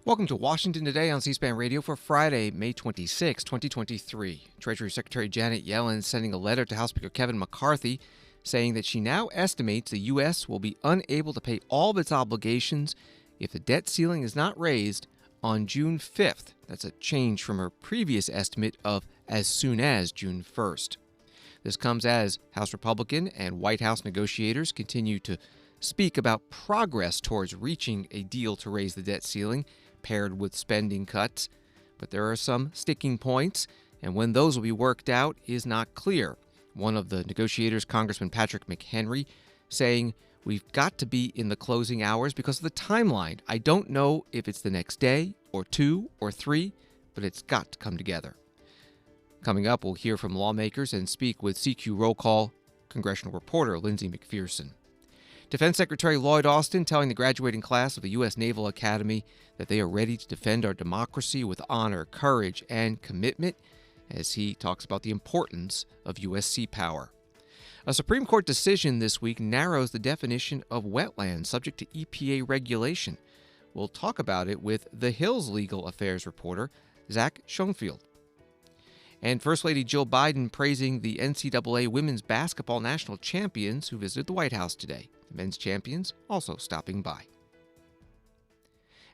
Welcome to Washington Today on C-SPAN Radio for Friday, May 26, 2023. Treasury Secretary Janet Yellen sending a letter to House Speaker Kevin McCarthy saying that she now estimates the U.S. will be unable to pay all of its obligations if the debt ceiling is not raised on June 5th. That's a change from her previous estimate of as soon as June 1st. This comes as House Republican and White House negotiators continue to speak about progress towards reaching a deal to raise the debt ceiling, paired with spending cuts. But there are some sticking points, and when those will be worked out is not clear. One of the negotiators, Congressman Patrick McHenry, saying, "We've got to be in the closing hours because of the timeline. I don't know if it's the next day or 2 or 3, but it's got to come together." Coming up, we'll hear from lawmakers and speak with CQ Roll Call congressional reporter Lindsey McPherson. Defense Secretary Lloyd Austin telling the graduating class of the U.S. Naval Academy that they are ready to defend our democracy with honor, courage, and commitment as he talks about the importance of U.S. sea power. A Supreme Court decision this week narrows the definition of wetlands subject to EPA regulation. We'll talk about it with The Hill's legal affairs reporter, Zach Schoenfield. And First Lady Jill Biden praising the NCAA women's basketball national champions who visited the White House today. The men's champions also stopping by.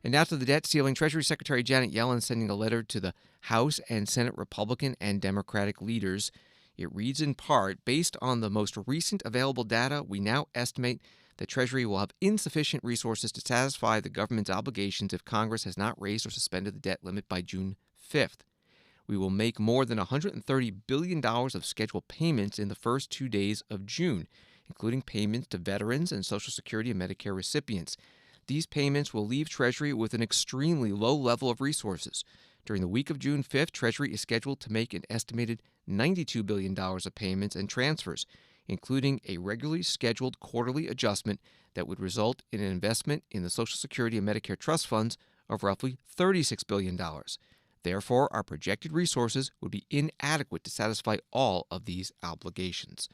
And now to the debt ceiling. Treasury Secretary Janet Yellen sending a letter to the House and Senate Republican and Democratic leaders. It reads in part, based on the most recent available data, we now estimate that Treasury will have insufficient resources to satisfy the government's obligations if Congress has not raised or suspended the debt limit by June 5th. We will make more than $130 billion of scheduled payments in the first 2 days of June, including payments to veterans and Social Security and Medicare recipients. These payments will leave Treasury with an extremely low level of resources. During the week of June 5th, Treasury is scheduled to make an estimated $92 billion of payments and transfers, including a regularly scheduled quarterly adjustment that would result in an investment in the Social Security and Medicare trust funds of roughly $36 billion. Therefore, our projected resources would be inadequate to satisfy all of these obligations.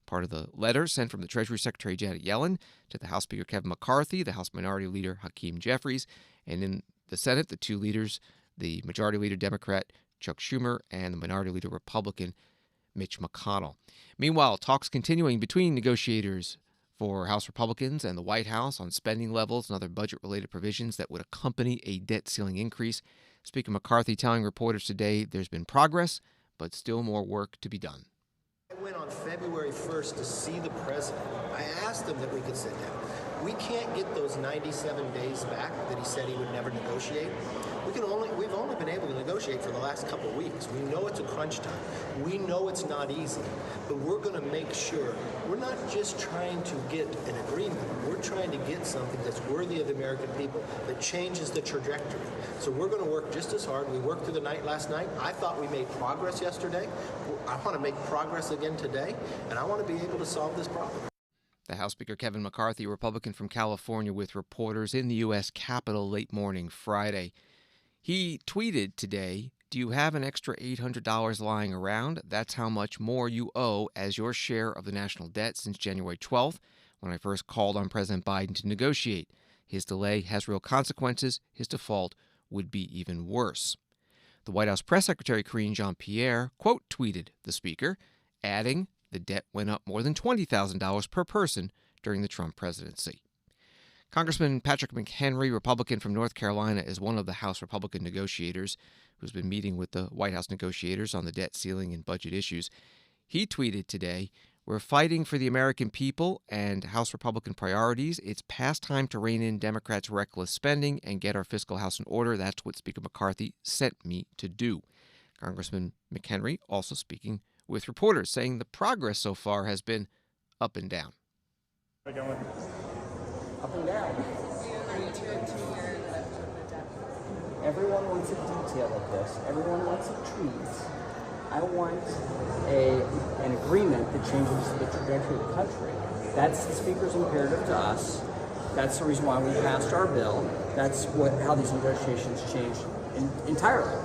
Part of the letter sent from the Treasury Secretary Janet Yellen to the House Speaker Kevin McCarthy, the House Minority Leader Hakeem Jeffries, and in the Senate, the two leaders, the Majority Leader Democrat Chuck Schumer and the Minority Leader Republican Mitch McConnell. Meanwhile, talks continuing between negotiators for House Republicans and the White House on spending levels and other budget-related provisions that would accompany a debt ceiling increase. Speaker McCarthy telling reporters today there's been progress, but still more work to be done. I went on February 1st to see the president. I asked him that we could sit down. We can't get those 97 days back that he said he would never negotiate. We've only been able to negotiate for the last couple of weeks. We know it's a crunch time. We know it's not easy, but we're going to make sure we're not just trying to get an agreement. We're trying to get something that's worthy of the American people, that changes the trajectory. So we're going to work just as hard. We worked through the night last night. I thought we made progress yesterday. I want to make progress again today, and I want to be able to solve this problem. The House Speaker Kevin McCarthy, Republican from California, with reporters in the U.S. Capitol late morning Friday. He tweeted today, "Do you have an extra $800 lying around? That's how much more you owe as your share of the national debt since January 12th, when I first called on President Biden to negotiate. His delay has real consequences. His default would be even worse." The White House Press Secretary Karine Jean-Pierre quote tweeted the Speaker, adding, "The debt went up more than $20,000 per person during the Trump presidency." Congressman Patrick McHenry, Republican from North Carolina, is one of the House Republican negotiators who's been meeting with the White House negotiators on the debt ceiling and budget issues. He tweeted today, "We're fighting for the American people and House Republican priorities. It's past time to rein in Democrats' reckless spending and get our fiscal house in order. That's what Speaker McCarthy sent me to do." Congressman McHenry also speaking with reporters, saying the progress so far has been up and down. Up and down. Everyone wants a detail of this. Everyone wants a tweet. I want an agreement that changes the trajectory of the country. That's the Speaker's imperative to us. That's the reason why we passed our bill. That's how these negotiations changed entirely.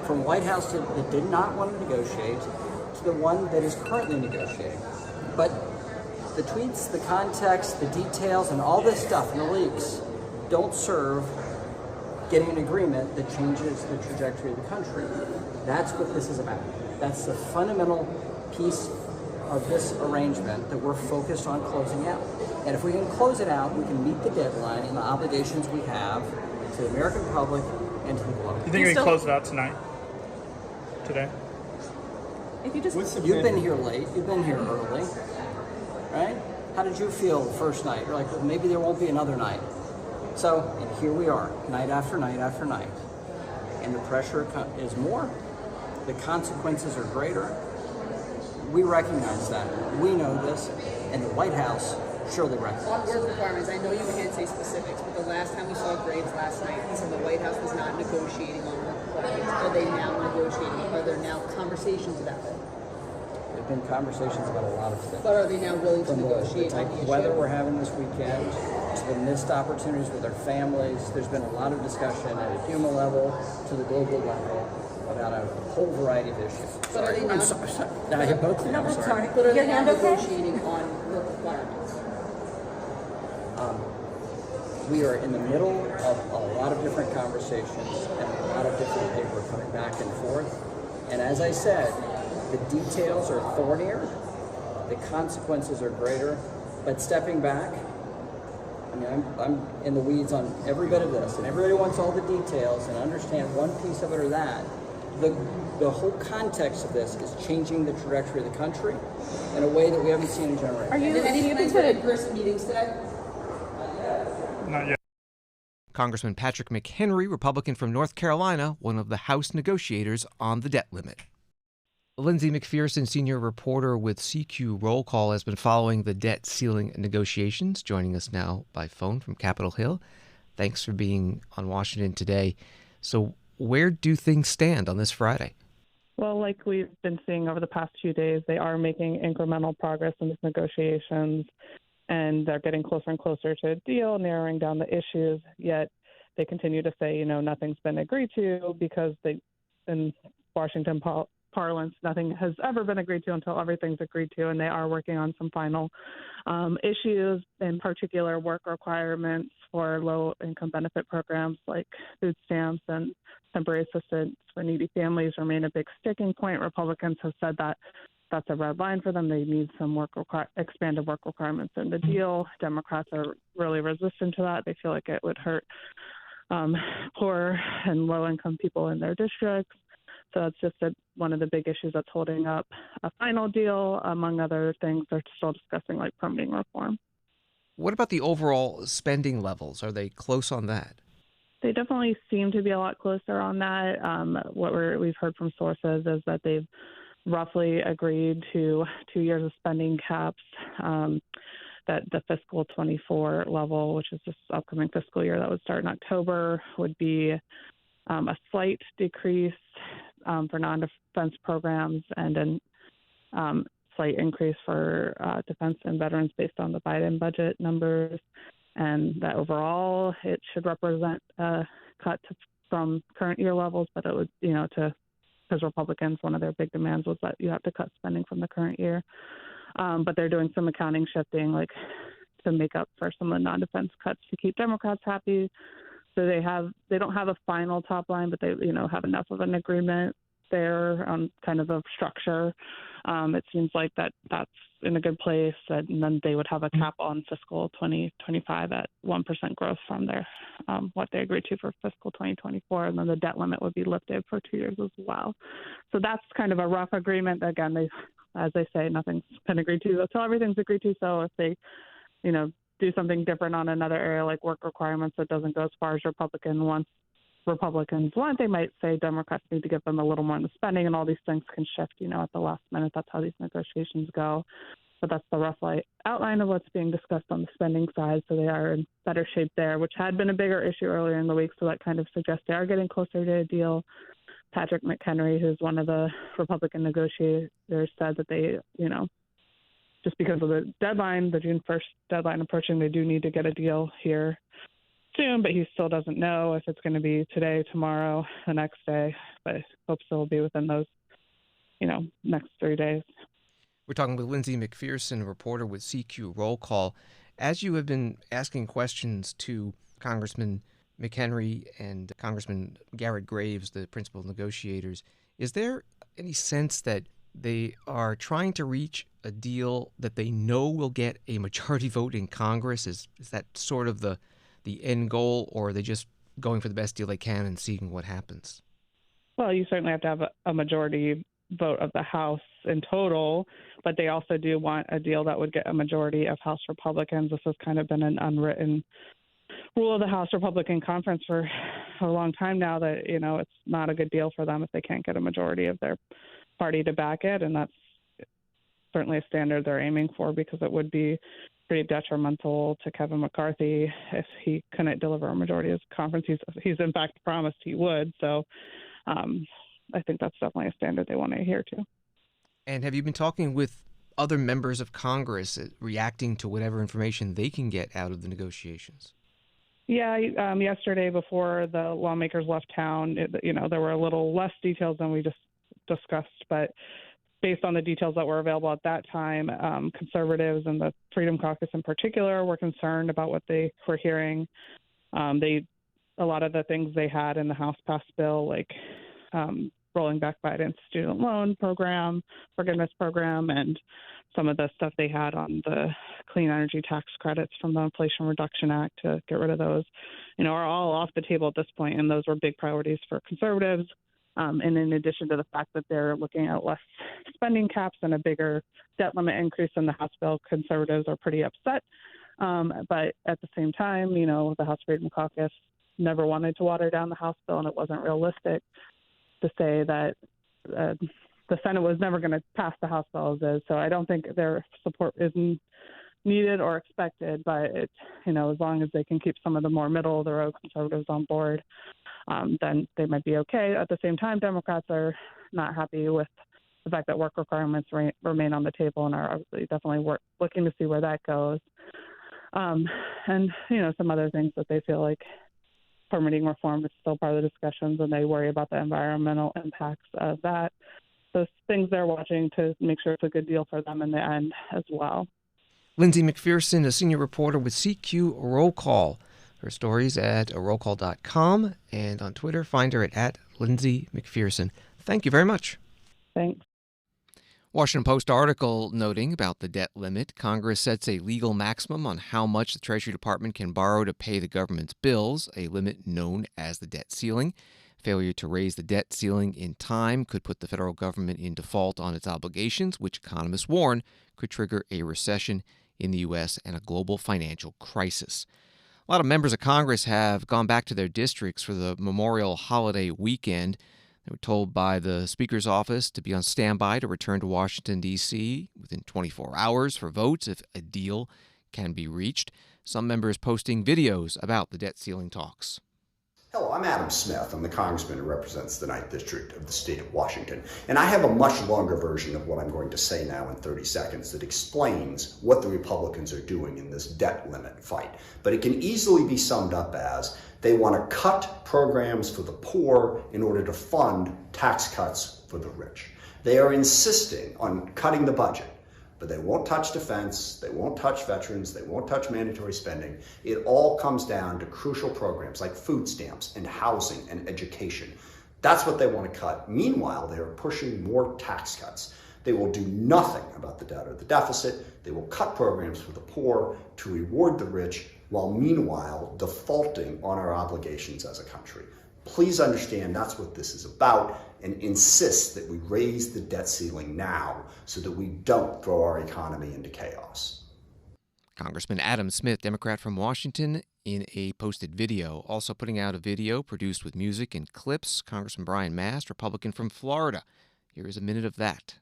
From White House that did not want to negotiate to the one that is currently negotiating. But the tweets, the context, the details, and all this stuff and the leaks don't serve getting an agreement that changes the trajectory of the country. That's what this is about. That's the fundamental piece of this arrangement that we're focused on closing out. And if we can close it out, we can meet the deadline and the obligations we have to the American public and to the globe. You think we can close it out tonight? Today? If you just You've been here late, you've been here early, right? How did you feel the first night? You're like, well, maybe there won't be another night. So, and here we are, night after night after night. And the pressure is more, the consequences are greater. We recognize that. We know this, and the White House surely recognizes on work requirements, I know you can't say specifics, but the last time we saw grades last night, he said the White House was not negotiating on work requirements. Are they now negotiating? Are there now conversations about it? There have been conversations about a lot of things. But are they now willing to From negotiate the type on the of issue? weather we're having this weekend, to the missed opportunities with their families. There's been a lot of discussion at a human level to the global level about a whole variety of issues. But are they now, I'm sorry. I hit both of you. I'm sorry. But are they now negotiating on work requirements? We are in the middle of a lot of different conversations and a lot of different paper coming back and forth. And as I said, the details are thornier, the consequences are greater, but stepping back, I mean, I'm in the weeds on every bit of this, and everybody wants all the details and understand one piece of it or that. The whole context of this is changing the trajectory of the country in a way that we haven't seen in generations. Did any plans for in-person meetings today? Not yet. Congressman Patrick McHenry, Republican from North Carolina, one of the House negotiators on the debt limit. Lindsey McPherson, senior reporter with CQ Roll Call, has been following the debt ceiling negotiations, joining us now by phone from Capitol Hill. Thanks for being on Washington today. So where do things stand on this Friday? Well, like we've been seeing over the past few days, they are making incremental progress in these negotiations, and they're getting closer and closer to a deal, narrowing down the issues, yet they continue to say, nothing's been agreed to because in Washington parlance, nothing has ever been agreed to until everything's agreed to, and they are working on some final issues, in particular work requirements for low-income benefit programs like food stamps and temporary assistance for needy families remain a big sticking point. Republicans have said that that's a red line for them. They need some expanded work requirements in the deal. Democrats are really resistant to that. They feel like it would hurt poor and low-income people in their districts. So that's just one of the big issues that's holding up a final deal. Among other things, they're still discussing like permitting reform. What about the overall spending levels? Are they close on that? They definitely seem to be a lot closer on that. What we've heard from sources is that they've roughly agreed to 2 years of spending caps, that the fiscal 24 level, which is this upcoming fiscal year that would start in October, would be a slight decrease for non-defense programs and a slight increase for defense and veterans based on the Biden budget numbers. And that overall it should represent a cut from current year levels, but it would, because Republicans, one of their big demands was that you have to cut spending from the current year. But they're doing some accounting shifting, like to make up for some of the non-defense cuts to keep Democrats happy. So they don't have a final top line, but they have enough of an agreement there on kind of a structure. It seems like that's in a good place, and then they would have a cap on fiscal 2025 at 1% growth from their what they agreed to for fiscal 2024, and then the debt limit would be lifted for 2 years as well. So that's kind of a rough agreement. Again, as they say, nothing's been agreed to until everything's agreed to. So if they, do something different on another area like work requirements that doesn't go as far as Republicans want, they might say Democrats need to give them a little more in the spending, and all these things can shift, at the last minute. That's how these negotiations go. But that's the rough outline of what's being discussed on the spending side. So they are in better shape there, which had been a bigger issue earlier in the week. So that kind of suggests they are getting closer to a deal. Patrick McHenry, who's one of the Republican negotiators, said that they, just because of the deadline, the June 1st deadline approaching, they do need to get a deal here soon, but he still doesn't know if it's going to be today, tomorrow, the next day, but hopes it will be within those, next 3 days. We're talking with Lindsey McPherson, reporter with CQ Roll Call. As you have been asking questions to Congressman McHenry and Congressman Garrett Graves, the principal negotiators, is there any sense that they are trying to reach a deal that they know will get a majority vote in Congress? Is that sort of the end goal, or are they just going for the best deal they can and seeing what happens? Well, you certainly have to have a majority vote of the House in total, but they also do want a deal that would get a majority of House Republicans. This has kind of been an unwritten rule of the House Republican Conference for a long time now that, it's not a good deal for them if they can't get a majority of their party to back it. And that's certainly a standard they're aiming for, because it would be pretty detrimental to Kevin McCarthy if he couldn't deliver a majority of his conference. He's in fact promised he would. So I think that's definitely a standard they want to adhere to. And have you been talking with other members of Congress reacting to whatever information they can get out of the negotiations? Yeah, yesterday before the lawmakers left town, there were a little less details than we just discussed, but based on the details that were available at that time, conservatives and the Freedom Caucus in particular were concerned about what they were hearing. A lot of the things they had in the House passed bill, like rolling back Biden's student loan forgiveness program, and some of the stuff they had on the clean energy tax credits from the Inflation Reduction Act to get rid of those, are all off the table at this point, and those were big priorities for conservatives. And in addition to the fact that they're looking at less spending caps and a bigger debt limit increase in the House bill, conservatives are pretty upset. But at the same time, the House Freedom Caucus never wanted to water down the House bill, and it wasn't realistic to say that the Senate was never going to pass the House bill as is. So I don't think their support is needed or expected, but as long as they can keep some of the more middle of the road conservatives on board, then they might be okay. At the same time, Democrats are not happy with the fact that work requirements remain on the table, and are obviously definitely looking to see where that goes. And some other things that they feel like permitting reform is still part of the discussions, and they worry about the environmental impacts of that. Those things they're watching to make sure it's a good deal for them in the end as well. Lindsey McPherson, a senior reporter with CQ Roll Call. Her stories at rollcall.com, and on Twitter, find her at Lindsey McPherson. Thank you very much. Thanks. Washington Post article noting about the debt limit. Congress sets a legal maximum on how much the Treasury Department can borrow to pay the government's bills, a limit known as the debt ceiling. Failure to raise the debt ceiling in time could put the federal government in default on its obligations, which economists warn could trigger a recession in the U.S. and a global financial crisis. A lot of members of Congress have gone back to their districts for the Memorial holiday weekend. They were told by the Speaker's office to be on standby to return to Washington, D.C. within 24 hours for votes if a deal can be reached. Some members posting videos about the debt ceiling talks. Hello, I'm Adam Smith. I'm the congressman who represents the 9th District of the state of Washington. And I have a much longer version of what I'm going to say now in 30 seconds that explains what the Republicans are doing in this debt limit fight. But it can easily be summed up as they want to cut programs for the poor in order to fund tax cuts for the rich. They are insisting on cutting the budget, but they won't touch defense, they won't touch veterans, they won't touch mandatory spending. It all comes down to crucial programs like food stamps and housing and education. That's what they want to cut. Meanwhile, they are pushing more tax cuts. They will do nothing about the debt or the deficit. They will cut programs for the poor to reward the rich, while meanwhile defaulting on our obligations as a country. Please understand that's what this is about, and insist that we raise the debt ceiling now so that we don't throw our economy into chaos. Congressman Adam Smith, Democrat from Washington, in a posted video. Also putting out a video produced with music and clips, Congressman Brian Mast, Republican from Florida. Here is a minute of that.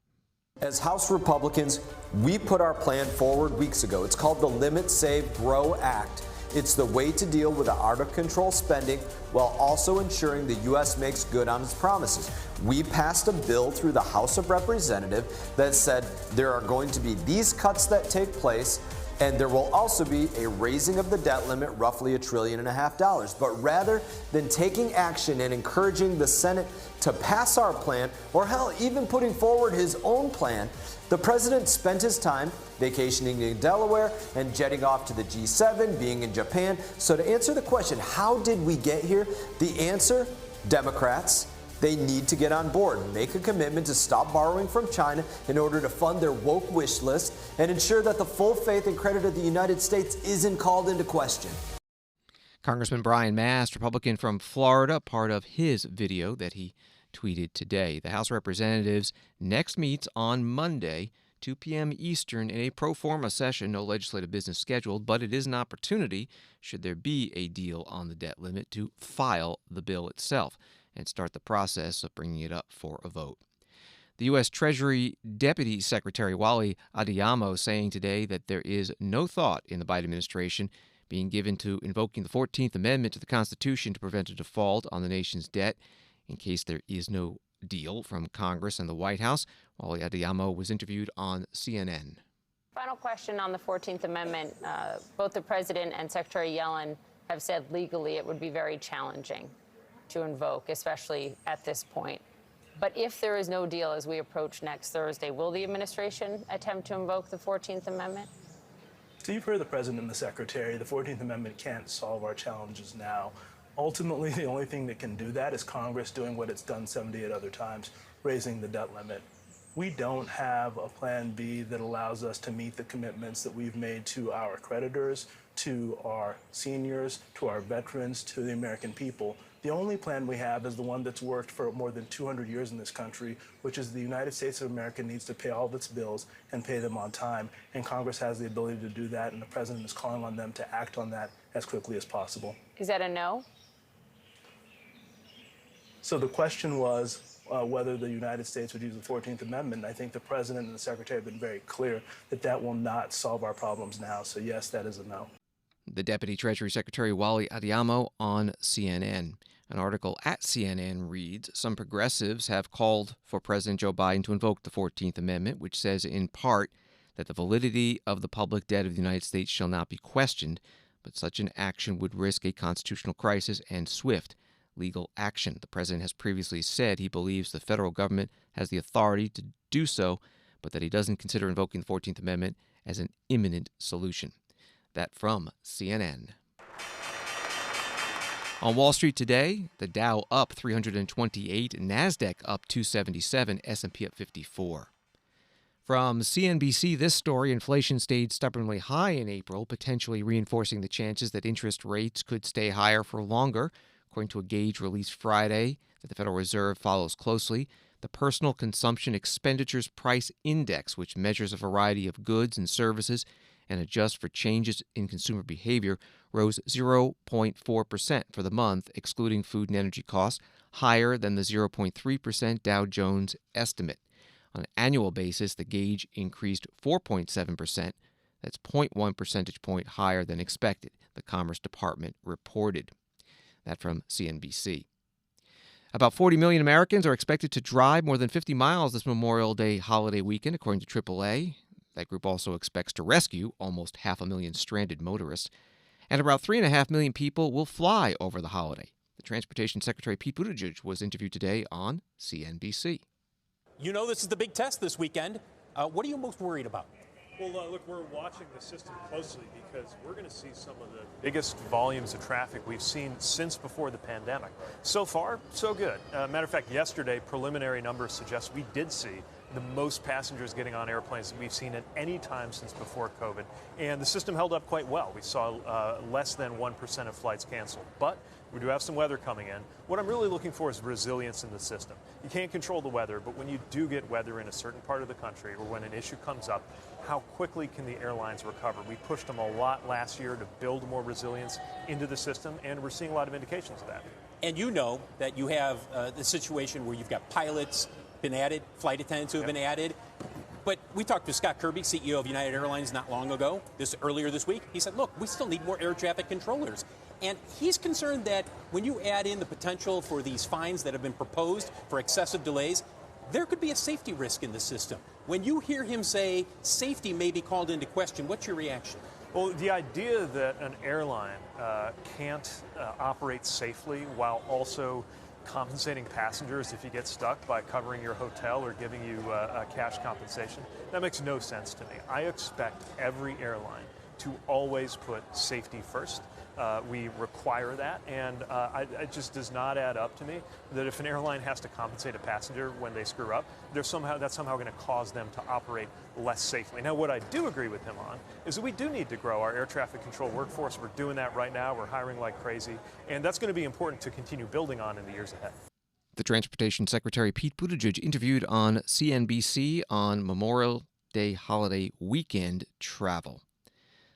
As House Republicans, we put our plan forward weeks ago. It's called the Limit, Save, Grow Act. It's the way to deal with the out-of-control spending while also ensuring the U.S. makes good on its promises. We passed a bill through the House of Representatives that said there are going to be these cuts that take place, And there will also be a raising of the debt limit, roughly $1.5 trillion. But rather than taking action and encouraging the Senate to pass our plan, or hell, even putting forward his own plan, the president spent his time vacationing in Delaware and jetting off to the G7, being in Japan. So to answer the question, how did we get here? The answer, Democrats. They need to get on board, make a commitment to stop borrowing from China in order to fund their woke wish list and ensure that the full faith and credit of the United States isn't called into question. Congressman Brian Mast, Republican from Florida, part of his video that he tweeted today. The House of Representatives next meets on Monday, 2 p.m. Eastern, in a pro forma session. No legislative business scheduled, but it is an opportunity, should there be a deal on the debt limit, to file the bill itself and start the process of bringing it up for a vote. The U.S. Treasury Deputy Secretary Wally Adeyemo saying today that there is no thought in the Biden administration being given to invoking the 14th Amendment to the Constitution to prevent a default on the nation's debt in case there is no deal from Congress and the White House. Wally Adeyemo was interviewed on CNN. Final question on the 14th Amendment. Both the President and Secretary Yellen have said legally it would be very challenging to invoke, especially at this point. But if there is no deal as we approach next Thursday, will the administration attempt to invoke the 14th Amendment? So you've heard the President and the Secretary. The 14th Amendment can't solve our challenges now. Ultimately, the only thing that can do that is Congress doing what it's done 78 other times, raising the debt limit. We don't have a plan B that allows us to meet the commitments that we've made to our creditors, to our seniors, to our veterans, to the American people. The only plan we have is the one that's worked for more than 200 years in this country, which is the United States of America needs to pay all of its bills and pay them on time. And Congress has the ability to do that, and the President is calling on them to act on that as quickly as possible. Is that a no? So the question was whether the United States would use the 14th Amendment. I think the President and the Secretary have been very clear that that will not solve our problems now. So yes, that is a no. The Deputy Treasury Secretary Wally Adeyemo on CNN. An article at CNN reads, some progressives have called for President Joe Biden to invoke the 14th Amendment, which says in part that the validity of the public debt of the United States shall not be questioned, but such an action would risk a constitutional crisis and swift legal action. The president has previously said he believes the federal government has the authority to do so, but that he doesn't consider invoking the 14th Amendment as an imminent solution. That from CNN. On Wall Street today, the Dow up 328, NASDAQ up 277, S&P up 54. From CNBC, this story, inflation stayed stubbornly high in April, potentially reinforcing the chances that interest rates could stay higher for longer. According to a gauge released Friday that the Federal Reserve follows closely, the Personal Consumption Expenditures Price Index, which measures a variety of goods and services and adjusts for changes in consumer behavior, rose 0.4% for the month, excluding food and energy costs, higher than the 0.3% Dow Jones estimate. On an annual basis, the gauge increased 4.7%. That's 0.1 percentage point higher than expected, the Commerce Department reported. That from CNBC. About 40 million Americans are expected to drive more than 50 miles this Memorial Day holiday weekend, according to AAA. That group also expects to rescue almost 500,000 stranded motorists. And about 3.5 million people will fly over the holiday. The Transportation Secretary Pete Buttigieg was interviewed today on CNBC. You know this is the big test this weekend. What are you most worried about? Well, look, we're watching the system closely because we're going to see some of the biggest volumes of traffic we've seen since before the pandemic. So far, so good. Matter of fact, yesterday, preliminary numbers suggest we did see the most passengers getting on airplanes that we've seen at any time since before COVID. And the system held up quite well. We saw less than 1% of flights canceled. But we do have some weather coming in. What I'm really looking for is resilience in the system. You can't control the weather, but when you do get weather in a certain part of the country or when an issue comes up, how quickly can the airlines recover? We pushed them a lot last year to build more resilience into the system, and we're seeing a lot of indications of that. And you know that you have the situation where you've got pilots been added, flight attendants who have been added. But we talked to Scott Kirby, CEO of United Airlines, not long ago, earlier this week. He said, look, we still need more air traffic controllers. And he's concerned that when you add in the potential for these fines that have been proposed for excessive delays, there could be a safety risk in the system. When you hear him say safety may be called into question, what's your reaction? Well, the idea that an airline can't operate safely while also compensating passengers if you get stuck by covering your hotel or giving you cash compensation, that makes no sense to me. I expect every airline to always put safety first. We require that, and it just does not add up to me that if an airline has to compensate a passenger when they screw up, that's somehow going to cause them to operate less safely. Now, what I do agree with him on is that we do need to grow our air traffic control workforce. We're doing that right now. We're hiring like crazy, and that's going to be important to continue building on in the years ahead. The Transportation Secretary Pete Buttigieg interviewed on CNBC on Memorial Day holiday weekend travel.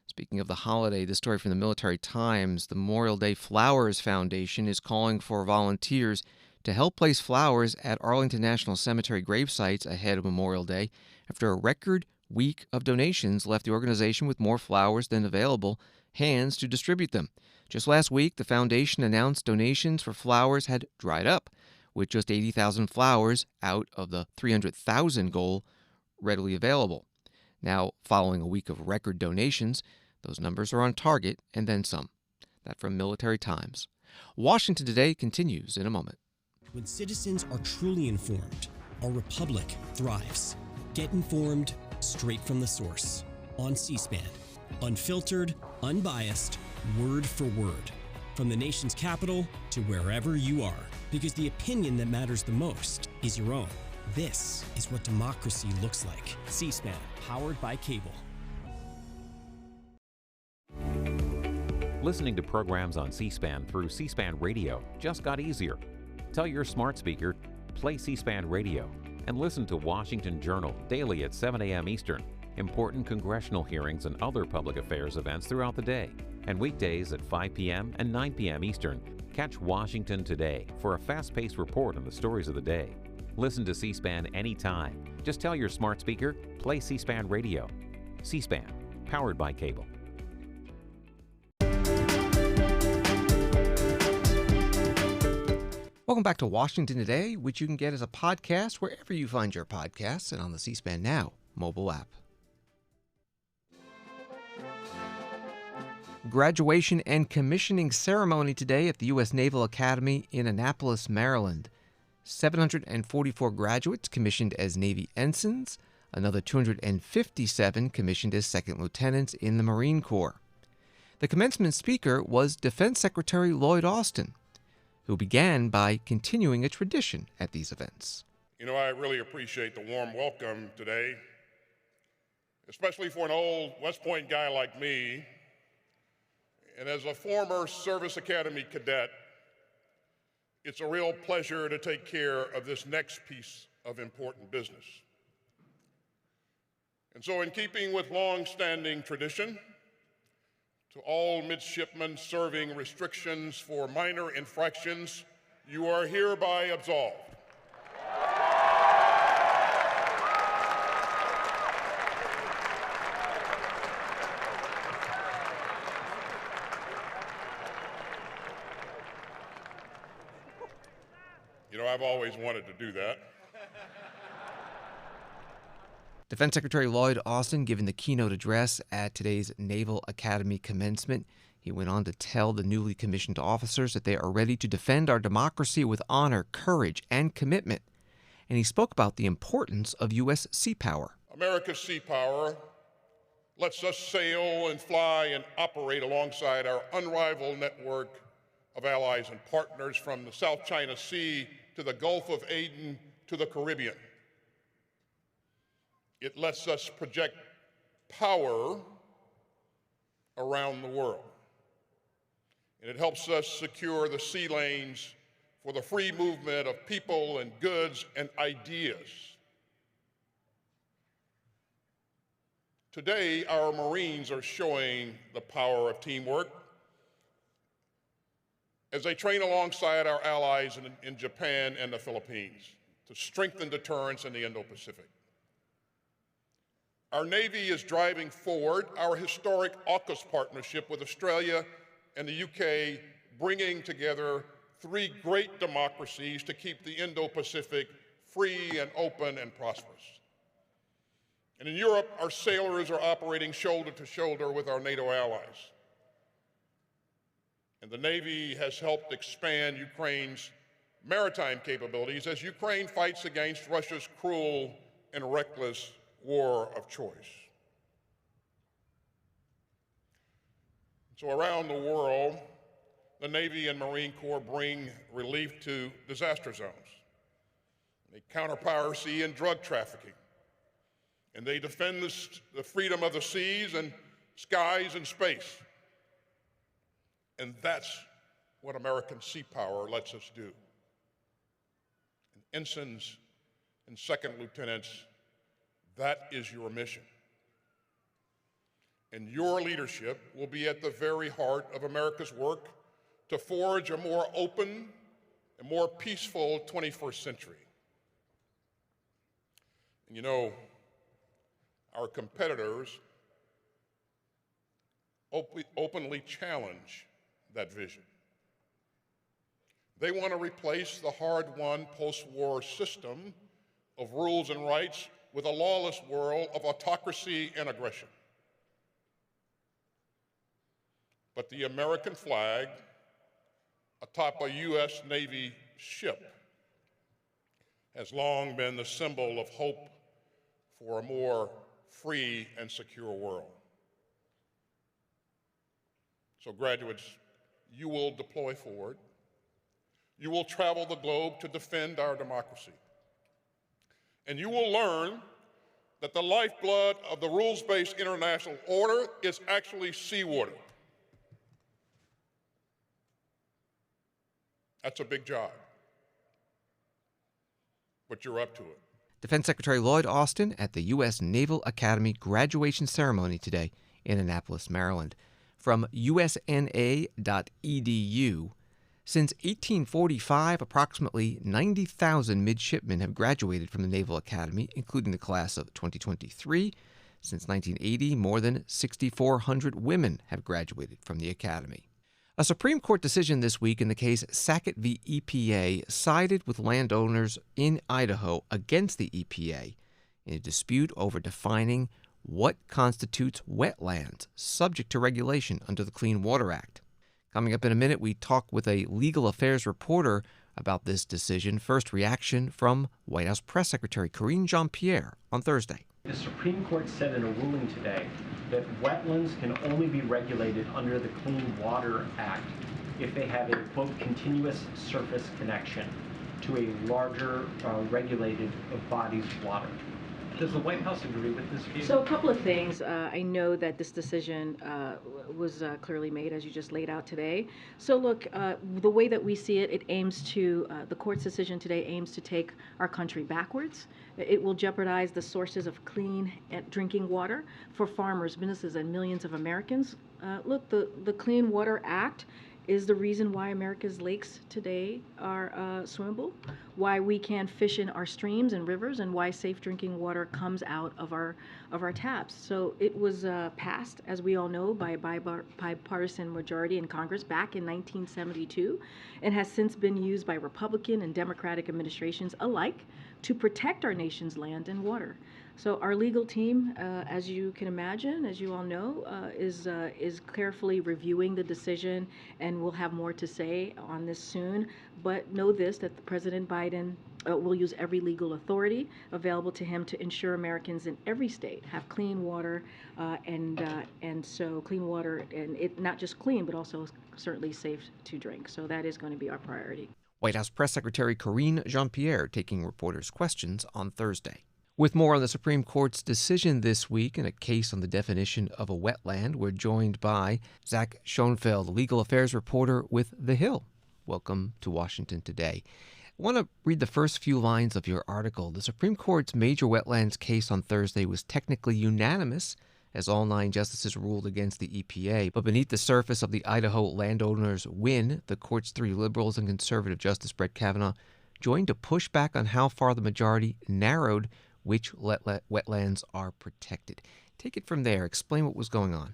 Speaking of the holiday, this story from the Military Times, the Memorial Day Flowers Foundation is calling for volunteers to help place flowers at Arlington National Cemetery gravesites ahead of Memorial Day after a record week of donations left the organization with more flowers than available hands to distribute them. Just last week, the foundation announced donations for flowers had dried up, with just 80,000 flowers out of the 300,000 goal readily available. Now, following a week of record donations, those numbers are on target and then some. That from Military Times. Washington Today continues in a moment. When citizens are truly informed, our republic thrives. Get informed straight from the source. On C-SPAN. Unfiltered, unbiased, word for word. From the nation's capital to wherever you are. Because the opinion that matters the most is your own. This is what democracy looks like. C-SPAN, powered by cable. Listening to programs on C-SPAN through C-SPAN Radio just got easier. Tell your smart speaker, play C-SPAN Radio, and listen to Washington Journal daily at 7 a.m. Eastern, important congressional hearings and other public affairs events throughout the day, and weekdays at 5 p.m. and 9 p.m. Eastern. Catch Washington Today for a fast-paced report on the stories of the day. Listen to C-SPAN anytime. Just tell your smart speaker, play C-SPAN Radio. C-SPAN, powered by cable. Welcome back to Washington Today, which you can get as a podcast wherever you find your podcasts and on the C-SPAN Now mobile app. Graduation and commissioning ceremony today at the U.S. Naval Academy in Annapolis, Maryland. 744 graduates commissioned as Navy ensigns, another 257 commissioned as second lieutenants in the Marine Corps. The commencement speaker was Defense Secretary Lloyd Austin, who began by continuing a tradition at these events. You know, I really appreciate the warm welcome today, especially for an old West Point guy like me. And as a former Service Academy cadet, it's a real pleasure to take care of this next piece of important business. And so in keeping with long-standing tradition, to all midshipmen serving restrictions for minor infractions, you are hereby absolved. You know, I've always wanted to do that. Defense Secretary Lloyd Austin giving the keynote address at today's Naval Academy commencement. He went on to tell the newly commissioned officers that they are ready to defend our democracy with honor, courage, and commitment. And he spoke about the importance of U.S. sea power. America's sea power lets us sail and fly and operate alongside our unrivaled network of allies and partners from the South China Sea to the Gulf of Aden to the Caribbean. It lets us project power around the world. And it helps us secure the sea lanes for the free movement of people and goods and ideas. Today, our Marines are showing the power of teamwork as they train alongside our allies in Japan and the Philippines to strengthen deterrence in the Indo-Pacific. Our Navy is driving forward our historic AUKUS partnership with Australia and the UK, bringing together three great democracies to keep the Indo-Pacific free and open and prosperous. And in Europe, our sailors are operating shoulder to shoulder with our NATO allies. And the Navy has helped expand Ukraine's maritime capabilities as Ukraine fights against Russia's cruel and reckless war of choice. So around the world, the Navy and Marine Corps bring relief to disaster zones. They counter piracy and drug trafficking. And they defend the freedom of the seas and skies and space. And that's what American sea power lets us do. And ensigns and second lieutenants, that is your mission. And your leadership will be at the very heart of America's work to forge a more open and more peaceful 21st century. And you know, our competitors openly challenge that vision. They want to replace the hard-won post-war system of rules and rights with a lawless world of autocracy and aggression. But the American flag atop a U.S. Navy ship has long been the symbol of hope for a more free and secure world. So graduates, you will deploy forward. You will travel the globe to defend our democracy. And you will learn that the lifeblood of the rules-based international order is actually seawater. That's a big job, but you're up to it. Defense Secretary Lloyd Austin at the U.S. Naval Academy graduation ceremony today in Annapolis, Maryland. From usna.edu, since 1845, approximately 90,000 midshipmen have graduated from the Naval Academy, including the class of 2023. Since 1980, more than 6,400 women have graduated from the Academy. A Supreme Court decision this week in the case Sackett v. EPA sided with landowners in Idaho against the EPA in a dispute over defining what constitutes wetlands subject to regulation under the Clean Water Act. Coming up in a minute, we talk with a legal affairs reporter about this decision. First reaction from White House Press Secretary Karine Jean-Pierre on Thursday. The Supreme Court said in a ruling today that wetlands can only be regulated under the Clean Water Act if they have a, quote, continuous surface connection to a larger regulated body's water. Does the White House agree with this view? So a couple of things. I know that this decision was clearly made, as you just laid out today. So look, the way that we see it, it aims to, the court's decision today aims to take our country backwards. It will jeopardize the sources of clean drinking water for farmers, businesses, and millions of Americans. Look, the Clean Water Act is the reason why America's lakes today are swimmable, why we can fish in our streams and rivers, and why safe drinking water comes out of our taps. So it was passed, as we all know, by a bipartisan majority in Congress back in 1972, and has since been used by Republican and Democratic administrations alike to protect our nation's land and water. So our legal team, as you can imagine, as you all know, is carefully reviewing the decision, and we'll have more to say on this soon. But know this, that President Biden will use every legal authority available to him to ensure Americans in every state have clean water, and so clean water, and it not just clean, but also certainly safe to drink. So that is going to be our priority. White House Press Secretary Karine Jean-Pierre taking reporters' questions on Thursday. With more on the Supreme Court's decision this week in a case on the definition of a wetland, we're joined by Zach Schoenfeld, legal affairs reporter with The Hill. Welcome to Washington today. I want to read the first few lines of your article. The Supreme Court's major wetlands case on Thursday was technically unanimous, as all 9 justices ruled against the EPA. But beneath the surface of the Idaho landowners' win, the court's 3 liberals and conservative Justice Brett Kavanaugh joined to push back on how far the majority narrowed which wetlands are protected. Take it from there. Explain what was going on.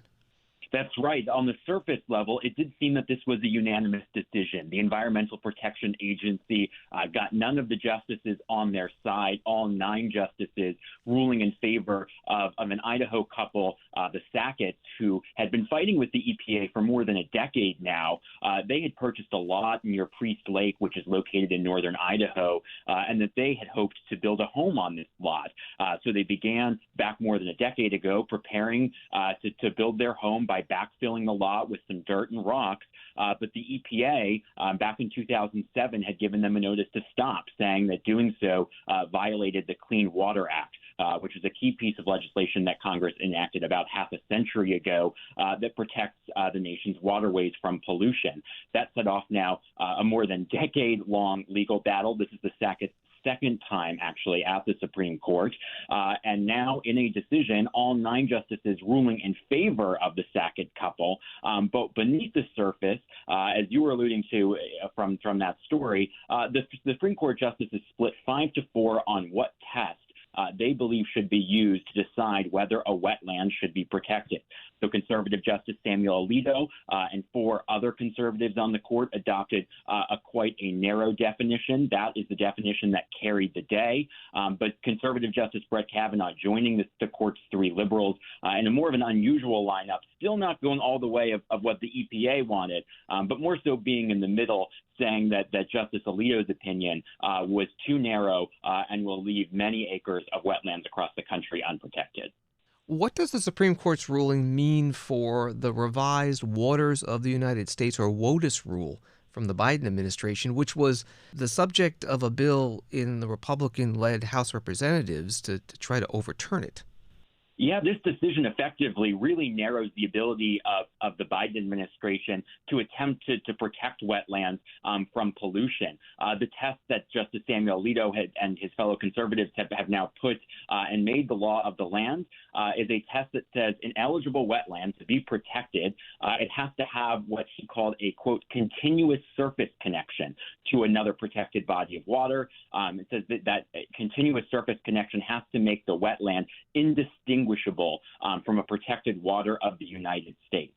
That's right. On the surface level, it did seem that this was a unanimous decision. The Environmental Protection Agency got none of the justices on their side, all 9 justices ruling in favor of an Idaho couple, the Sacketts, who had been fighting with the EPA for more than a decade now. They had purchased a lot near Priest Lake, which is located in northern Idaho, and that they had hoped to build a home on this lot. So they began back more than a decade ago preparing to build their home by backfilling the lot with some dirt and rocks. But the EPA, back in 2007, had given them a notice to stop, saying that doing so violated the Clean Water Act, which was a key piece of legislation that Congress enacted about half a century ago that protects the nation's waterways from pollution. That set off now a more than decade-long legal battle. This is the second time, actually, at the Supreme Court. And now, in a decision, all 9 justices ruling in favor of the Sackett couple. But beneath the surface, as you were alluding to from that story, the Supreme Court justices split 5-4 on what test they believe should be used to decide whether a wetland should be protected. So conservative Justice Samuel Alito and 4 other conservatives on the court adopted quite a narrow definition. That is the definition that carried the day. But conservative Justice Brett Kavanaugh joining the court's 3 liberals in a more of an unusual lineup, still not going all the way of what the EPA wanted, but more so being in the middle, saying that Justice Alito's opinion was too narrow and will leave many acres of wetlands across the country unprotected. What does the Supreme Court's ruling mean for the revised Waters of the United States, or WOTUS rule, from the Biden administration, which was the subject of a bill in the Republican-led House Representatives to try to overturn it? Yeah, this decision effectively really narrows the ability of the Biden administration to attempt to protect wetlands from pollution. The test that Justice Samuel Alito and his fellow conservatives have now put and made the law of the land is a test that says an eligible wetland to be protected, it has to have what he called a, quote, continuous surface connection to another protected body of water. It says that continuous surface connection has to make the wetland indistinguishable from a protected water of the United States.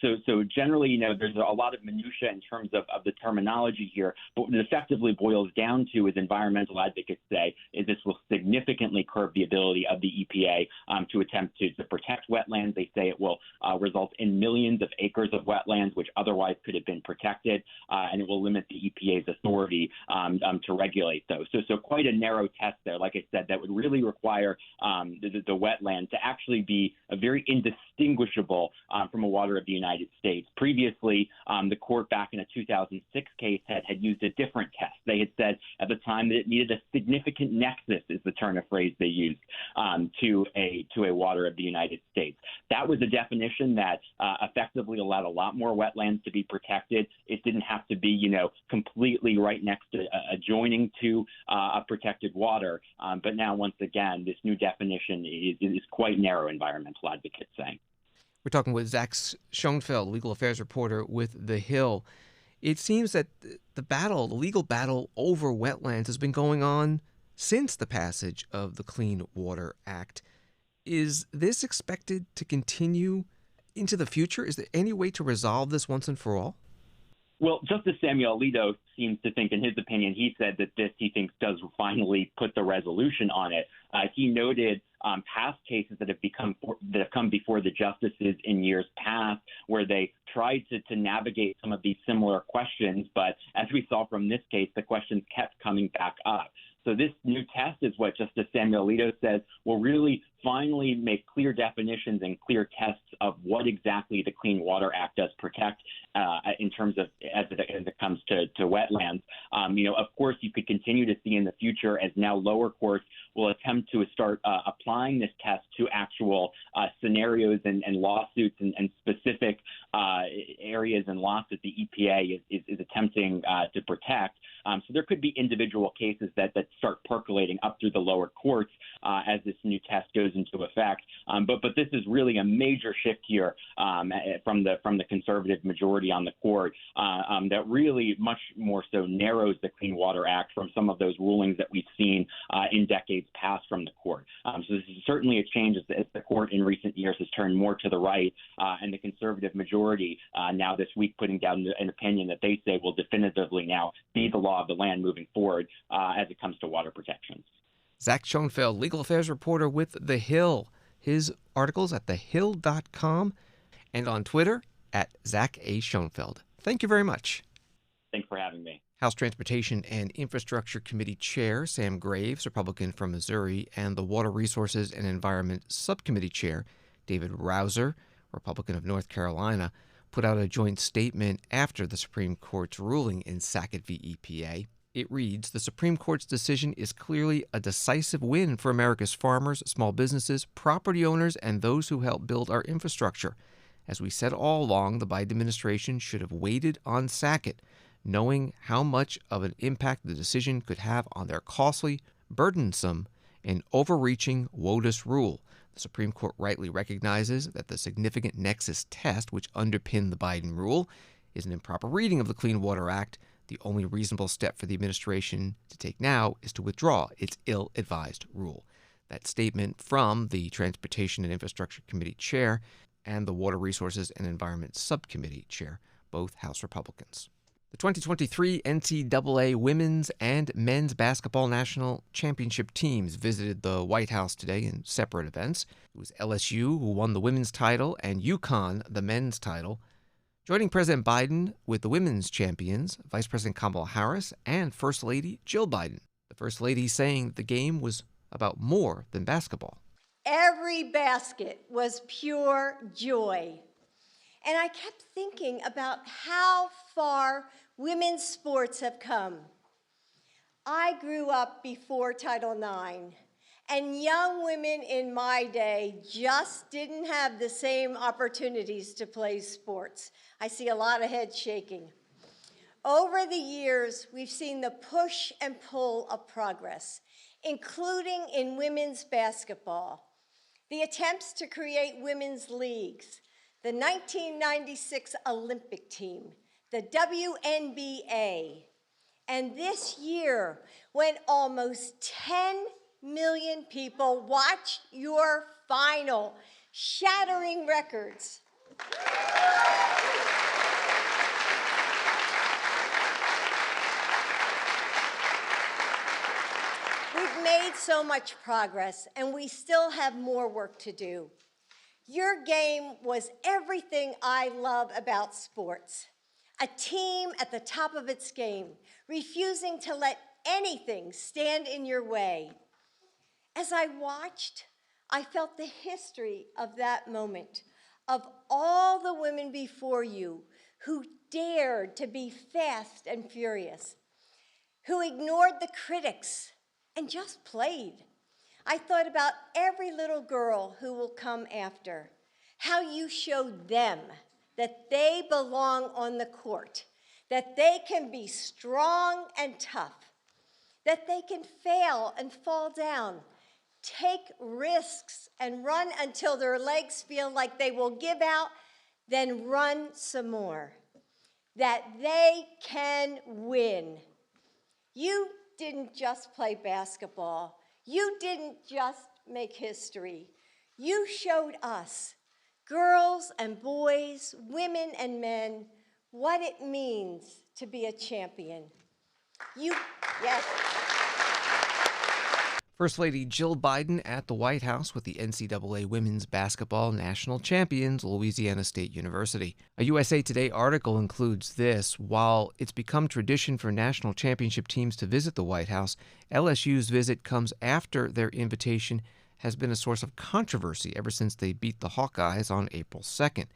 So generally, there's a lot of minutia in terms of the terminology here, but what it effectively boils down to, as environmental advocates say, is this will significantly curb the ability of the EPA to attempt to protect wetlands. They say it will result in millions of acres of wetlands, which otherwise could have been protected, and it will limit the EPA's authority to regulate those. So quite a narrow test there, like I said, that would really require the wetland to actually be very indistinguishable from a water of the United States. Previously, the court back in a 2006 case had used a different test. They had said at the time that it needed a significant nexus, is the turn of phrase they used, to a water of the United States. That was a definition that effectively allowed a lot more wetlands to be protected. It didn't have to be, completely right next to adjoining to a protected water. But now, once again, this new definition is quite narrow, environmental advocates saying. We're talking with Zach Schoenfeld, legal affairs reporter with The Hill. It seems that the legal battle over wetlands has been going on since the passage of the Clean Water Act. Is this expected to continue into the future? Is there any way to resolve this once and for all? Well, Justice Samuel Alito seems to think, in his opinion, he said that this, he thinks, does finally put the resolution on it. He noted past cases that have come before the justices in years past, where they tried to navigate some of these similar questions, but as we saw from this case, the questions kept coming back up. So this new test is what Justice Samuel Alito says will really finally make clear definitions and clear tests of what exactly the Clean Water Act does protect in terms of as it comes to wetlands. Of course, you could continue to see in the future as now lower courts will attempt to start applying this test to actual scenarios and lawsuits and specific areas and lots that the EPA is attempting to protect. So there could be individual cases that start percolating up through the lower courts as this new test goes into effect. But this is really a major shift here from the conservative majority on the court that really much more so narrows the Clean Water Act from some of those rulings that we've seen in decades past from the court. So this is certainly a change as the court in recent years has turned more to the right, and the conservative majority now this week putting down an opinion that they say will definitively now be the law of the land moving forward as it comes to water protection. Zach Schoenfeld, legal affairs reporter with The Hill. His articles at thehill.com and on Twitter at Zach A. Schoenfeld. Thank you very much. Thanks for having me. House Transportation and Infrastructure Committee Chair Sam Graves, Republican from Missouri, and the Water Resources and Environment Subcommittee Chair David Rouser, Republican of North Carolina, put out a joint statement after the Supreme Court's ruling in Sackett v. EPA. It reads, "The Supreme Court's decision is clearly a decisive win for America's farmers, small businesses, property owners, and those who help build our infrastructure. As we said all along, the Biden administration should have waited on Sackett, knowing how much of an impact the decision could have on their costly, burdensome, and overreaching WOTUS rule. The Supreme Court rightly recognizes that the significant nexus test which underpinned the Biden rule is an improper reading of the Clean Water Act. The only reasonable step for the administration to take now is to withdraw its ill-advised rule." That statement from the Transportation and Infrastructure Committee Chair and the Water Resources and Environment Subcommittee Chair, both House Republicans. The 2023 NCAA Women's and Men's Basketball National Championship teams visited the White House today in separate events. It was LSU who won the women's title and UConn the men's title. Joining President Biden with the women's champions, Vice President Kamala Harris and First Lady Jill Biden. The First Lady saying the game was about more than basketball. Every basket was pure joy. And I kept thinking about how far women's sports have come. I grew up before Title IX, and young women in my day just didn't have the same opportunities to play sports. I see a lot of heads shaking. Over the years, we've seen the push and pull of progress, including in women's basketball, the attempts to create women's leagues, the 1996 Olympic team, the WNBA, and this year, when almost 10 million people watch your final, shattering records. We've made so much progress, and we still have more work to do. Your game was everything I love about sports. A team at the top of its game, refusing to let anything stand in your way. As I watched, I felt the history of that moment, of all the women before you who dared to be fast and furious, who ignored the critics and just played. I thought about every little girl who will come after, how you showed them that they belong on the court, that they can be strong and tough, that they can fail and fall down, take risks and run until their legs feel like they will give out, then run some more, that they can win. You didn't just play basketball. You didn't just make history. You showed us, girls and boys, women and men, what it means to be a champion. Yes. First Lady Jill Biden at the White House with the NCAA Women's Basketball National Champions, Louisiana State University. A USA Today article includes this: while it's become tradition for national championship teams to visit the White House, LSU's visit comes after their invitation has been a source of controversy ever since they beat the Hawkeyes on April 2nd.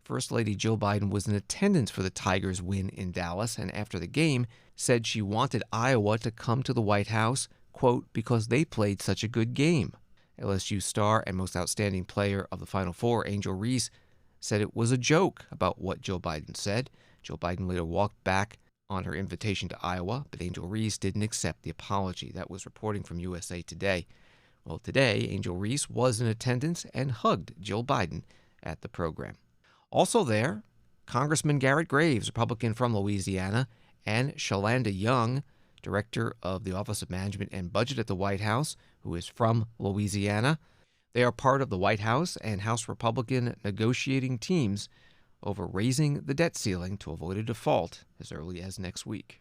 First Lady Jill Biden was in attendance for the Tigers' win in Dallas, and after the game said she wanted Iowa to come to the White House, quote, because they played such a good game. LSU star and most outstanding player of the Final Four, Angel Reese, said it was a joke about what Jill Biden said. Jill Biden later walked back on her invitation to Iowa, but Angel Reese didn't accept the apology. That was reporting from USA Today. Well, today, Angel Reese was in attendance and hugged Jill Biden at the program. Also there, Congressman Garrett Graves, Republican from Louisiana, and Shalanda Young, Director of the Office of Management and Budget at the White House, who is from Louisiana. They are part of the White House and House Republican negotiating teams over raising the debt ceiling to avoid a default as early as next week.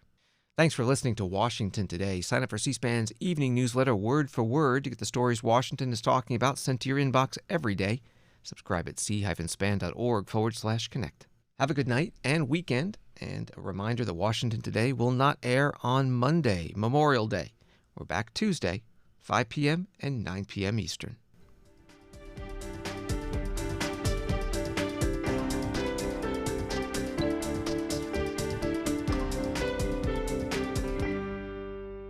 Thanks for listening to Washington Today. Sign up for C-SPAN's evening newsletter word for word to get the stories Washington is talking about sent to your inbox every day. Subscribe at c-span.org/connect. Have a good night and weekend, and a reminder that Washington Today will not air on Monday, Memorial Day. We're back Tuesday, 5 p.m. and 9 p.m. Eastern.